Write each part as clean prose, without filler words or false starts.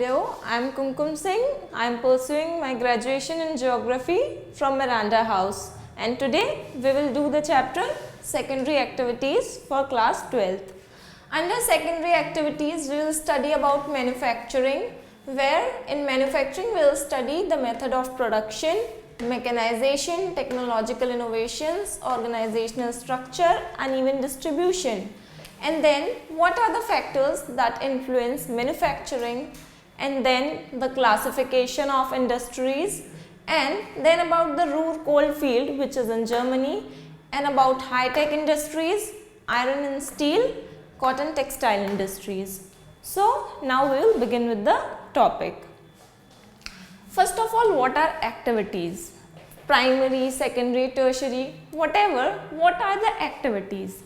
Hello, I am Kumkum Singh. I am pursuing my graduation in geography from Miranda House, and today we will do the chapter secondary activities for class 12th. Under secondary activities we will study about manufacturing, where in manufacturing we will study the method of production, mechanization, technological innovations, organizational structure, uneven distribution. And then what are the factors that influence manufacturing, and then the classification of industries, and then about the Ruhr coalfield which is in Germany, and about high-tech industries, iron and steel, cotton textile industries. So now we will begin with the topic. First of all, what are activities? Primary, secondary, tertiary, whatever, what are the activities?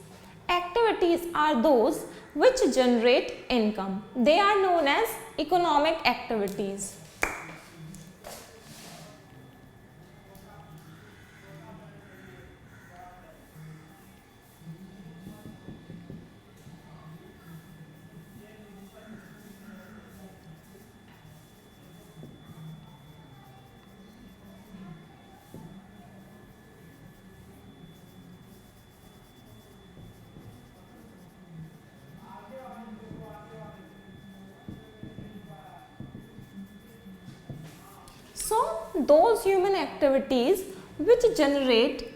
Activities are those which generate income. They are known as economic activities. So, those human activities which generate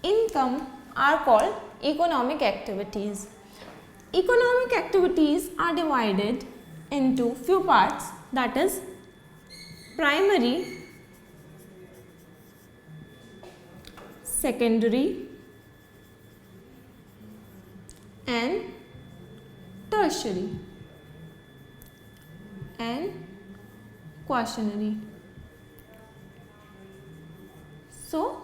income are called economic activities. Economic activities are divided into few parts, that is primary, secondary and tertiary and quaternary. So,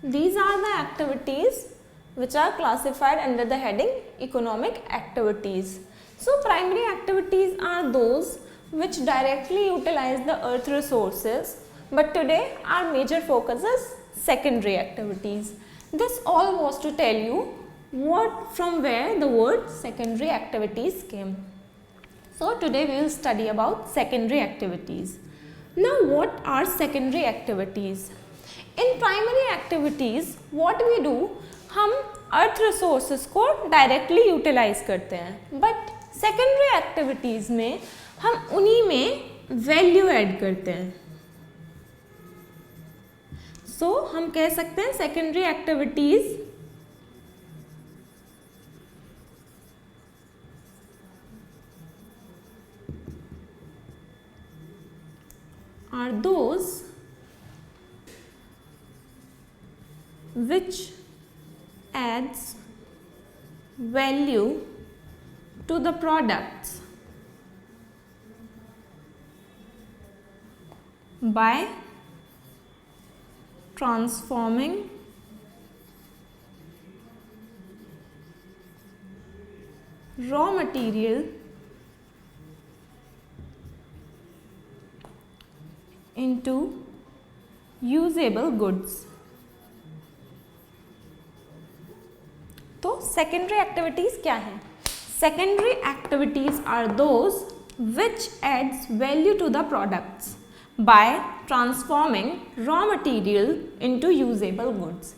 these are the activities which are classified under the heading economic activities. So, primary activities are those which directly utilize the earth resources, but today our major focus is secondary activities. This all was to tell you from where the word secondary activities came. So, today we will study about secondary activities. Now, what are secondary activities? In primary activities what we do, हम अर्थ resources को directly utilise करते हैं, but secondary activities में हम उन्हीं में value add करते हैं. सो हम कह सकते हैं secondary activities are those which adds value to the products by transforming raw material into usable goods. तो सेकेंडरी एक्टिविटीज़ क्या हैं? Secondary activities are those which adds value to the products by transforming raw material into usable goods.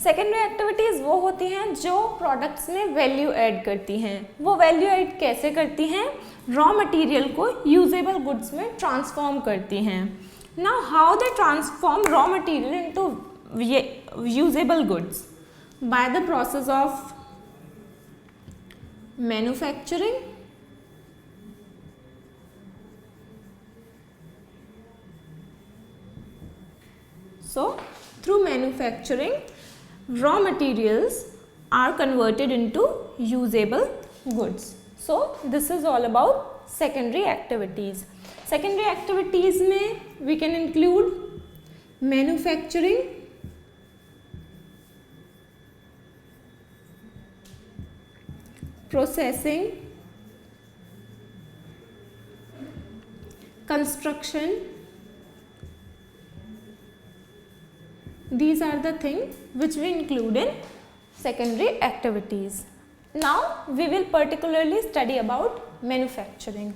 Secondary activities वो होती हैं जो products में value add करती हैं. वो वैल्यू ऐड कैसे करती हैं? रॉ मटेरियल को यूजेबल गुड्स में ट्रांसफॉर्म करती हैं. Now how they transform raw material into usable goods? By the process of manufacturing, so through manufacturing raw materials are converted into usable goods. So this is all about secondary activities. Secondary activities में we can include manufacturing, processing, construction. These are the things which we include in secondary activities. Now we will particularly study about manufacturing.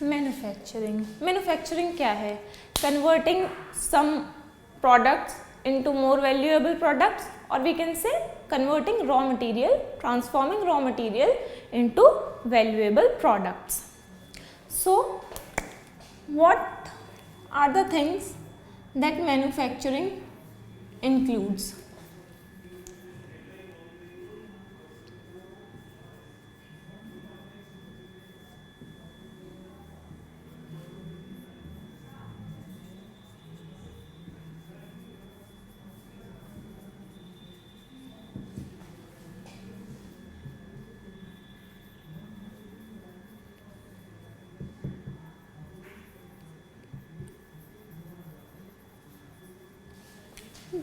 Manufacturing क्या है? Converting some products into more valuable products, or we can say converting raw material, transforming raw material into valuable products. So what are the things that manufacturing includes?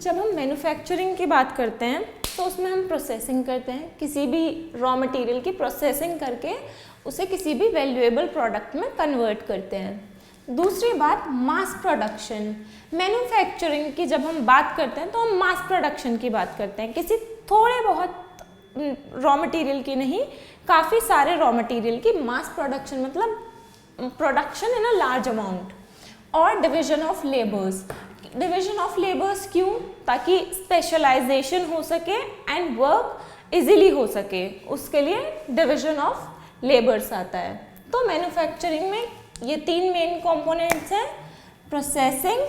जब हम manufacturing की बात करते हैं तो उसमें हम प्रोसेसिंग करते हैं, किसी भी रॉ मटेरियल की प्रोसेसिंग करके उसे किसी भी वैल्यूएबल प्रोडक्ट में कन्वर्ट करते हैं। दूसरी बात मास प्रोडक्शन। मैन्युफैक्चरिंग की जब हम बात करते हैं तो हम मास प्रोडक्शन की बात करते हैं, किसी थोड़े बहुत रॉ मटेरियल की नहीं, काफ़ी सारे रॉ मटेरियल की मास प्रोडक्शन, मतलब production in a large amount. और division of labours. Division of labours क्यों? ताकि स्पेशलाइजेशन हो सके एंड वर्क इजीली हो सके, उसके लिए डिवीजन ऑफ लेबर्स आता है। तो मैन्युफैक्चरिंग में ये तीन मेन कंपोनेंट्स हैं: processing,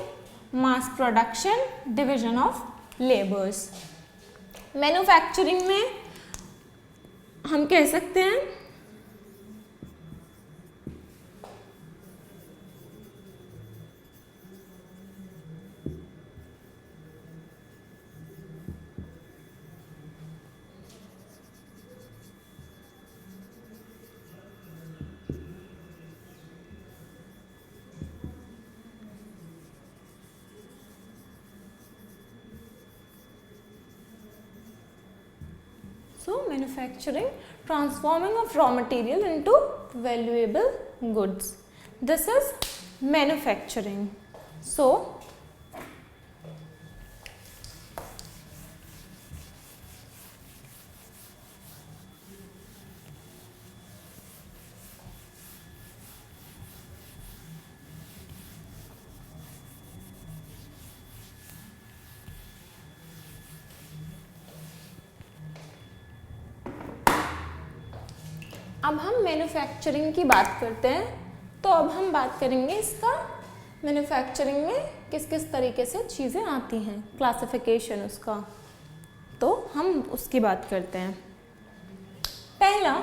mass production, division of labours. Manufacturing में हम कह सकते हैं manufacturing, transforming of raw material into valuable goods. This is manufacturing. So अब हम मैन्युफैक्चरिंग की बात करते हैं, तो अब हम बात करेंगे इसका मैन्युफैक्चरिंग में किस किस तरीके से चीज़ें आती हैं, क्लासिफिकेशन उसका, तो हम उसकी बात करते हैं। पहला,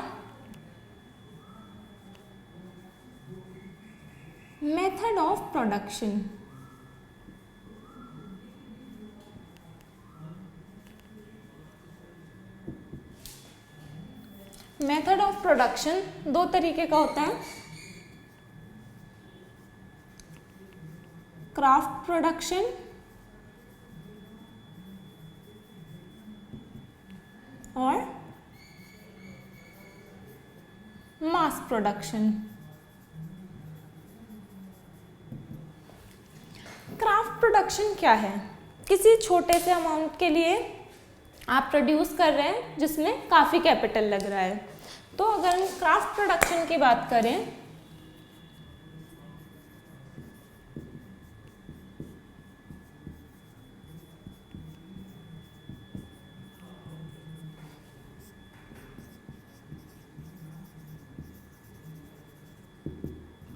method of production. Method of production दो तरीके का होता है: क्राफ्ट प्रोडक्शन और मास प्रोडक्शन। क्राफ्ट प्रोडक्शन क्या है? किसी छोटे से अमाउंट के लिए आप प्रोड्यूस कर रहे हैं जिसमें काफ़ी कैपिटल लग रहा है। तो अगर हम क्राफ्ट प्रोडक्शन की बात करें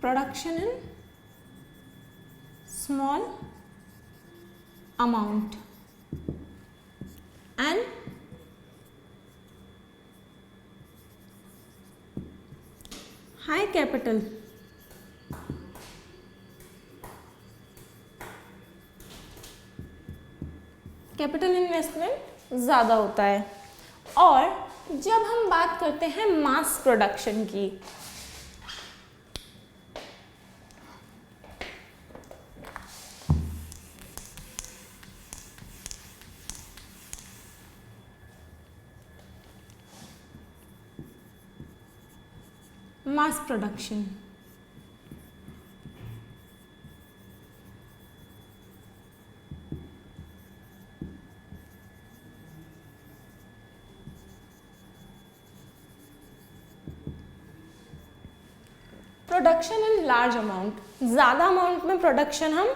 production in small amount and high capital, capital investment ज़्यादा होता है। और जब हम बात करते हैं मास प्रोडक्शन की, mass production production in large amount, ज़्यादा अमाउंट में प्रोडक्शन हम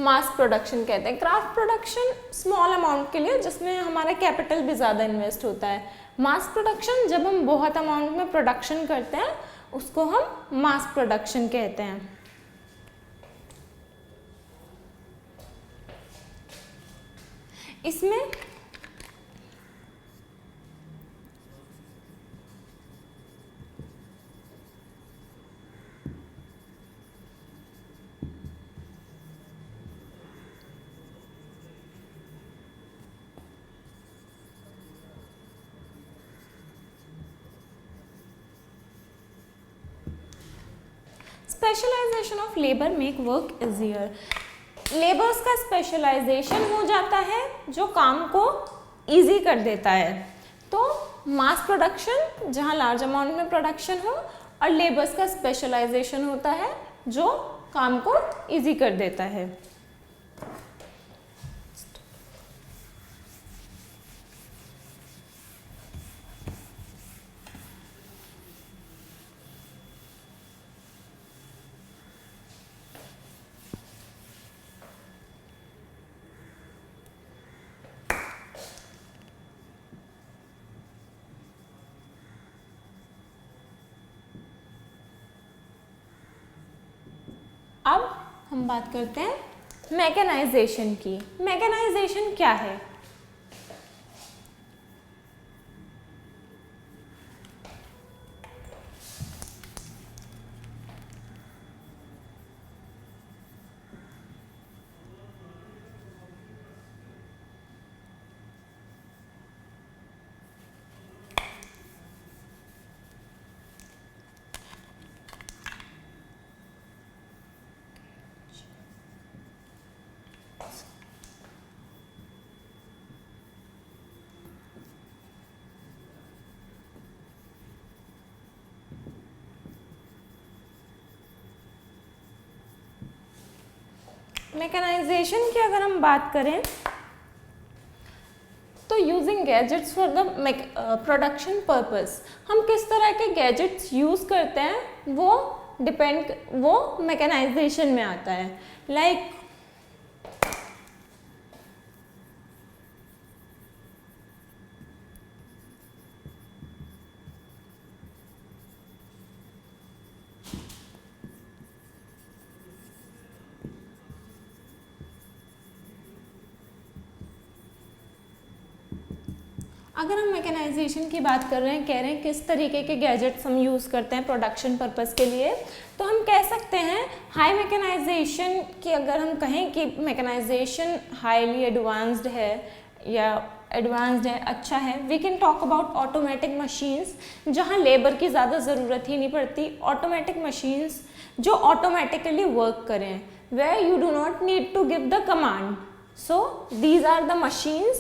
मास प्रोडक्शन कहते हैं। क्राफ्ट प्रोडक्शन स्मॉल अमाउंट के लिए जिसमें हमारा कैपिटल भी ज़्यादा इन्वेस्ट होता है। मास प्रोडक्शन जब हम बहुत अमाउंट में प्रोडक्शन करते हैं उसको हम मास प्रोडक्शन कहते हैं। इसमें specialization of labour make work easier. Labours का स्पेशलाइजेशन हो जाता है जो काम को इजी कर देता है। तो मास प्रोडक्शन जहाँ लार्ज अमाउंट में प्रोडक्शन हो, और लेबर्स का स्पेशलाइजेशन होता है जो काम को इजी कर देता है। अब हम बात करते हैं मैकेनाइजेशन की। मैकेनाइजेशन क्या है? मैकेनाइजेशन की अगर हम बात करें तो using gadgets for the production purpose, हम किस तरह के गैजेट्स यूज़ करते हैं वो मैकेनाइजेशन में आता है। लाइक अगर हम मैकेनाइजेशन की बात कर रहे हैं, कह रहे हैं किस तरीके के गैजेट्स हम यूज़ करते हैं प्रोडक्शन पर्पस के लिए, तो हम कह सकते हैं हाई मैकेनाइजेशन की। अगर हम कहें कि मैकेनाइजेशन हाईली एडवांस्ड है या एडवांस्ड है, अच्छा है, we can talk about automatic machines जहाँ लेबर की ज़्यादा ज़रूरत ही नहीं पड़ती। ऑटोमेटिक मशीन्स जो ऑटोमेटिकली वर्क करें, where you do not need to give the command. So these are the machines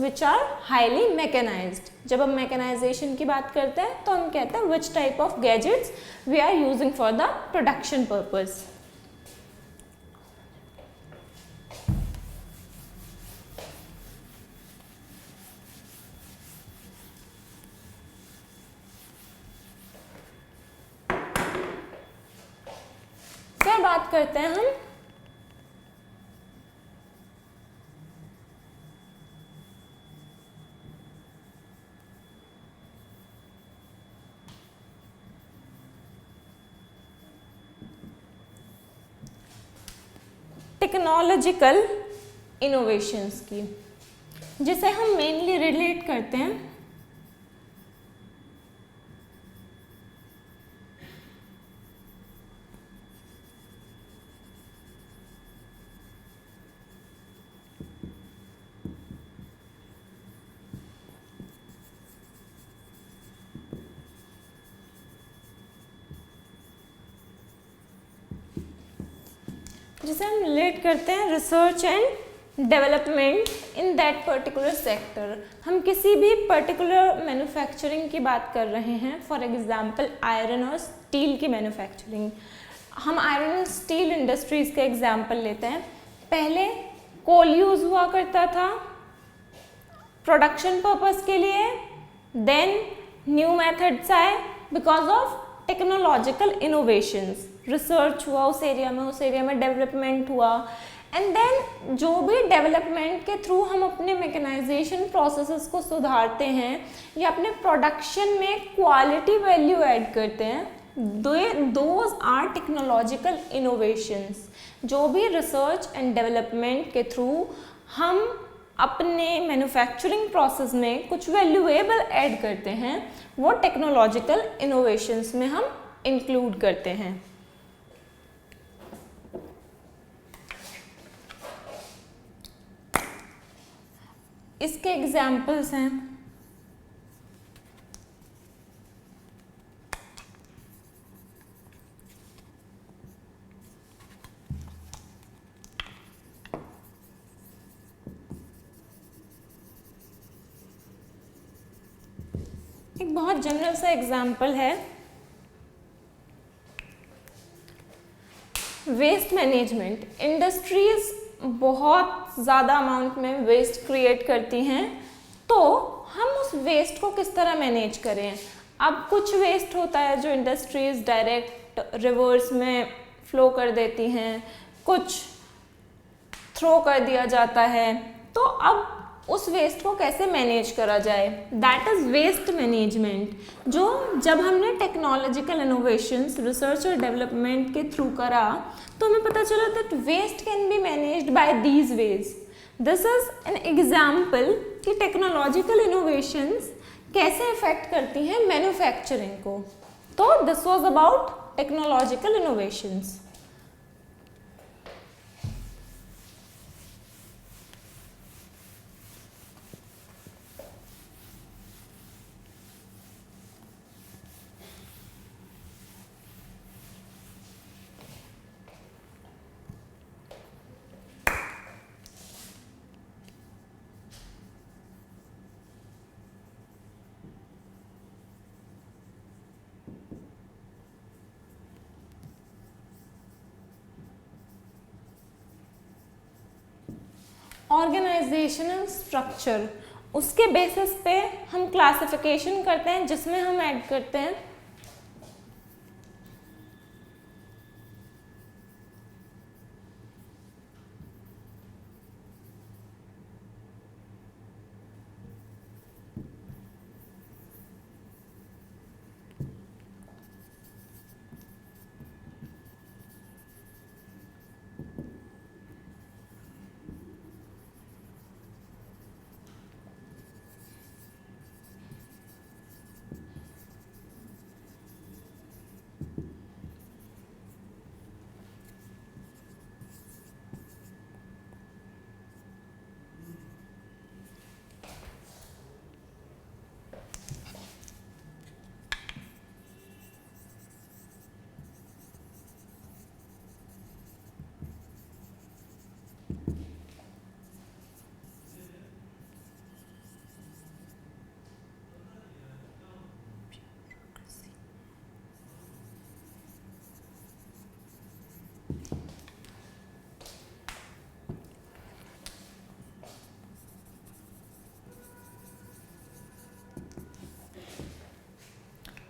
which are highly mechanized. जब हम मैकेनाइजेशन की बात करते हैं तो हम कहते हैं which type of gadgets we are using for the production purpose. फिर बात करते हैं हम टेक्नोलॉजिकल इनोवेशंस की, जिसे हम मेनली रिलेट करते हैं research and development in that particular sector. हम किसी भी पर्टिकुलर मैन्युफैक्चरिंग की बात कर रहे हैं, फॉर एग्जांपल आयरन और स्टील की मैन्युफैक्चरिंग। हम आयरन और स्टील इंडस्ट्रीज़ का एग्जांपल लेते हैं। पहले कोल यूज़ हुआ करता था प्रोडक्शन पर्पस के लिए, देन न्यू मेथड्स आए because of technological innovations. Research हुआ उस एरिया में डेवलपमेंट हुआ, एंड देन जो भी डेवलपमेंट के थ्रू हम अपने मैकेनाइजेशन प्रोसेसेस को सुधारते हैं या अपने प्रोडक्शन में क्वालिटी वैल्यू ऐड करते हैं, दोज आर टेक्नोलॉजिकल इनोवेशंस। जो भी रिसर्च एंड डेवलपमेंट के थ्रू हम अपने मैन्युफैक्चरिंग प्रोसेस में कुछ वैल्यूएबल ऐड करते हैं, वो टेक्नोलॉजिकल इनोवेशंस में हम इंक्लूड करते हैं। इसके एग्जाम्पल्स हैं एक बहुत जनरल सा एग्जाम्पल है वेस्ट मैनेजमेंट। इंडस्ट्रीज बहुत ज़्यादा अमाउंट में वेस्ट क्रिएट करती हैं, तो हम उस वेस्ट को किस तरह मैनेज करें। अब कुछ वेस्ट होता है जो इंडस्ट्रीज डायरेक्ट रिवर्स में फ्लो कर देती हैं, कुछ थ्रो कर दिया जाता है, तो अब उस वेस्ट को कैसे मैनेज करा जाए, दैट इज़ वेस्ट मैनेजमेंट। जो जब हमने टेक्नोलॉजिकल इनोवेशंस रिसर्च और डेवलपमेंट के थ्रू करा तो हमें पता चला that waste can be managed by these ways. This is an example कि टेक्नोलॉजिकल इनोवेशंस कैसे इफेक्ट करती हैं मैन्युफैक्चरिंग को। तो this was about technological innovations. Organisational structure, उसके बेसिस पे हम क्लासिफिकेशन करते हैं जिसमें हम ऐड करते हैं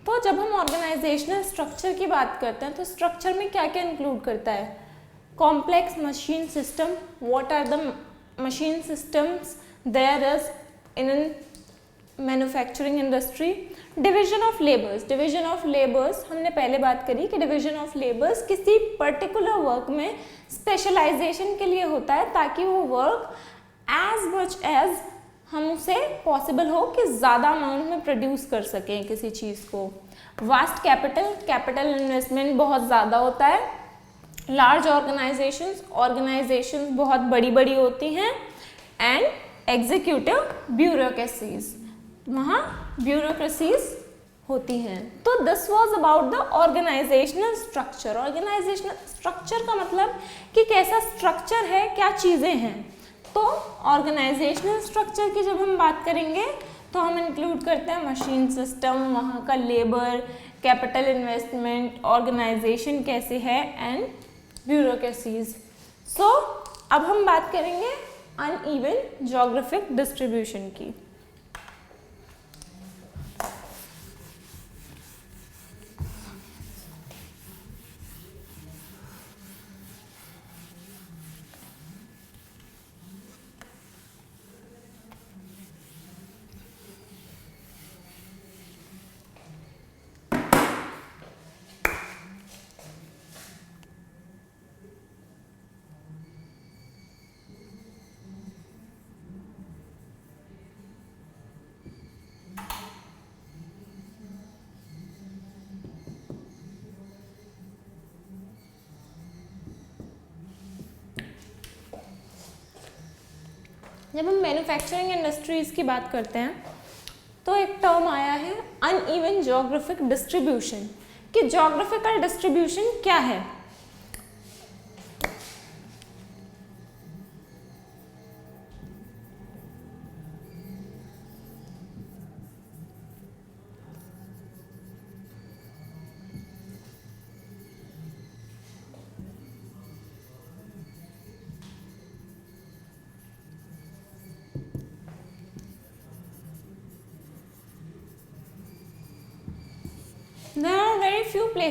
तो जब हम ऑर्गेनाइजेशनल स्ट्रक्चर की बात करते हैं तो स्ट्रक्चर में क्या क्या इंक्लूड करता है, complex machine system, what are the machine systems there is in manufacturing industry, division of labours. Division of labours हमने पहले बात करी कि डिवीजन ऑफ लेबर्स किसी पर्टिकुलर वर्क में स्पेशलाइजेशन के लिए होता है ताकि वो वर्क एज मच एज हम उसे पॉसिबल हो कि ज़्यादा अमाउंट में प्रोड्यूस कर सकें किसी चीज़ को। वास्ट कैपिटल इन्वेस्टमेंट बहुत ज़्यादा होता है। लार्ज ऑर्गेनाइजेशंस बहुत बड़ी बड़ी होती हैं। एंड एग्जीक्यूटिव ब्यूरोक्रेसीज, वहाँ ब्यूरोक्रेसीज होती हैं। तो this was about the organisational structure. Organisational structure का मतलब कि कैसा स्ट्रक्चर है, क्या चीज़ें हैं। तो ऑर्गेनाइजेशनल स्ट्रक्चर की जब हम बात करेंगे तो हम इंक्लूड करते हैं मशीन सिस्टम, वहाँ का लेबर, कैपिटल इन्वेस्टमेंट, ऑर्गेनाइजेशन कैसे है एंड ब्यूरोक्रेसीज। सो अब हम बात करेंगे अनइवन ज्योग्राफिक डिस्ट्रीब्यूशन की। जब हम मैन्युफैक्चरिंग इंडस्ट्रीज़ की बात करते हैं तो एक टर्म आया है अनइवन ज्योग्राफिक डिस्ट्रीब्यूशन, कि ज्योग्राफिकल डिस्ट्रीब्यूशन क्या है। There are very few places